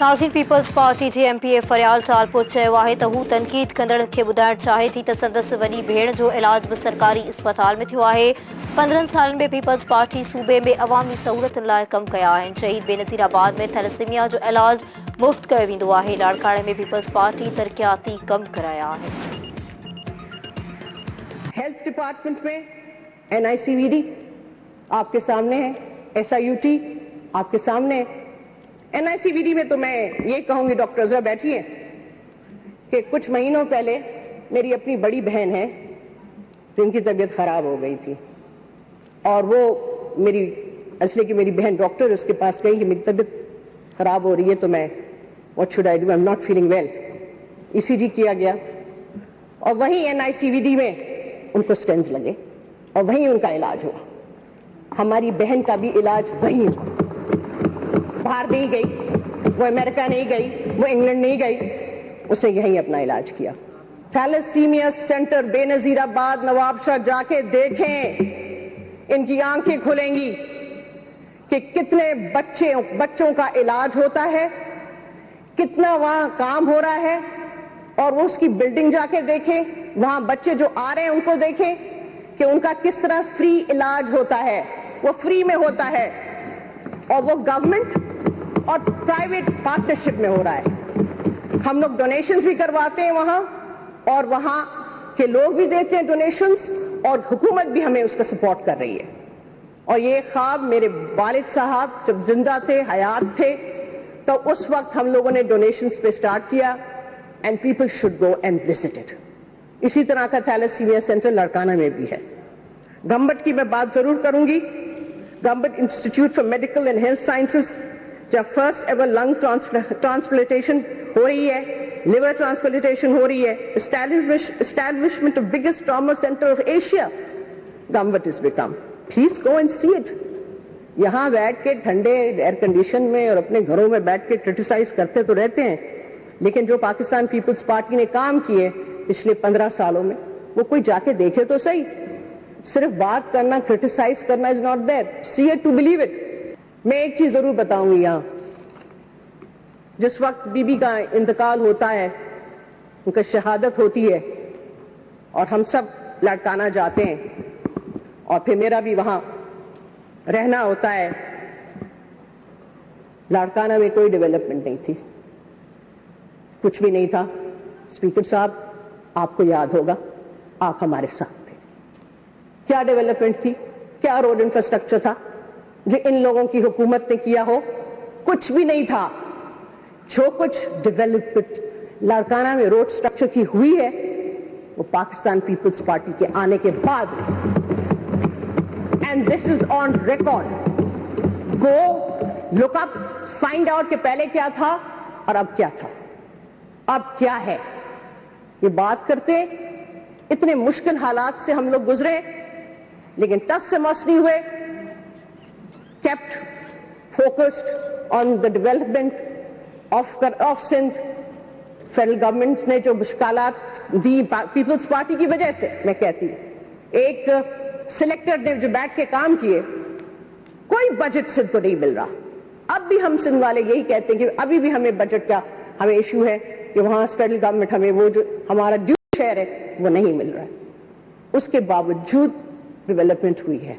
नाज़रीन, peoples party जे MPa फरियाल टालपुर चयो आहे त हू तनक़ीद कंदड़ खे ॿुधाइण चाहे थी त संदसि वॾी भेण जो इलाज बि सरकारी अस्पताल में थियो आहे। 15 सालनि में पीपल्स पार्टी सूबे में अवामी सहूलियतुनि लाइ कम कया आहिनि। शहीद बेनज़ीराबाद में थैलेसीमिया जो इलाज मुफ़्त कयो वेंदो आहे। लाड़काणे में पीपल्स पार्टी तरक़ियाती कम कराया आहिनि। हेल्थ डिपार्टमेंट में NICVD आपके सामने है, SIUT आपके सामने है। NICVD में तो मैं ये कहूंगी, डॉक्टर अज़रा बैठी है, कि कुछ महीनों पहले मेरी अपनी बड़ी बहन है जिनकी तबीयत खराब हो गई थी, और वो मेरी इसलिए कि मेरी बहन डॉक्टर उसके पास गई कि मेरी तबीयत खराब हो रही है, तो मैं what should I do, I am not feeling well. ECG किया गया और वहीं NICVD में उनको स्टेंट्स लगे और वहीं उनका इलाज हुआ। हमारी बहन का भी इलाज वहीं हुआ, बाहर नहीं गई, वो अमेरिका नहीं गई, वो इंग्लैंड नहीं गई, उसने यहीं अपना इलाज किया। थैलेसीमिया सेंटर बेनज़ीराबाद नवाबशाह जाके देखें, इनकी आंखें खुलेंगी कि कितने बच्चों का इलाज होता है, कितना वहां काम हो रहा है। और वो उसकी बिल्डिंग जाके देखें, वहां बच्चे जो आ रहे हैं उनको देखें कि उनका किस तरह फ्री इलाज होता है, वो फ्री में होता है और वो गवर्नमेंट और प्राइवेट पार्टनरशिप में हो रहा है। हम लोग डोनेशंस भी करवाते हैं वहां, और वहां के लोग भी देते हैं डोनेशंस, और हुकूमत भी हमें उसका सपोर्ट कर रही है। और ये ख्वाब मेरे वालिद साहब जब जिंदा थे, हयात थे, तो उस वक्त हम लोगों ने डोनेशंस पे स्टार्ट किया, and people should go and visit it. इसी तरह का थैलेसीमिया सेंटर लड़काना में भी है। गंबट की मैं बात जरूर करूंगी। Gambat institute for medical and health sciences, जब फर्स्ट एवर लंग ट्रांसप्लांटेशन हो रही है, लिवर ट्रांसप्लांटेशन हो रही है, establishment of biggest trauma centre of Asia, Gambat is become. Please go and see it. यहां बैठ के ठंडे एयर कंडीशन में और अपने घरों में बैठ के क्रिटिसाइज करते तो रहते हैं, लेकिन जो पाकिस्तान पीपल्स पार्टी ने काम किए पिछले 15 सालों में, वो कोई जाके देखे तो सही। सिर्फ बात करना, क्रिटिसाइज करना is not there, see it to believe it. मैं एक चीज जरूर बताऊंगी, यहां जिस वक्त बीबी का इंतकाल होता है, उनका शहादत होती है, और हम सब लाड़काना जाते हैं, और फिर मेरा भी वहां रहना होता है। लाड़काना में कोई डेवलपमेंट नहीं थी, कुछ भी नहीं था। स्पीकर साहब, आपको याद होगा, आप हमारे साथ थे। क्या डेवलपमेंट थी, क्या रोड इंफ्रास्ट्रक्चर था जो इन लोगों की हुकूमत ने किया हो? कुछ भी नहीं था। जो कुछ डेवलपमेंट लाड़काना में रोड स्ट्रक्चर की हुई है, वो पाकिस्तान पीपल्स पार्टी के आने के बाद, and this is on record. Go look up, find out कि पहले क्या था और अब क्या था, अब क्या है। ये बात करते, इतने मुश्किल हालात से हम लोग गुजरे, लेकिन टस से मस नहीं हुए। kept focused on the development of Sindh। Federal government ने जो मुश्किलात दी पीपल्स पार्टी की वजह से, मैं कहती हूं, एक सिलेक्टर ने जो बैठ के काम किए, कोई बजट सिंध को नहीं मिल रहा। अब भी हम सिंध वाले यही कहते हैं कि अभी भी हमें बजट का हमें इशू है कि वहां फेडरल गवर्नमेंट हमें वो जो हमारा ड्यू शेयर है वो नहीं मिल रहा है। उसके बावजूद डेवलपमेंट हुई है।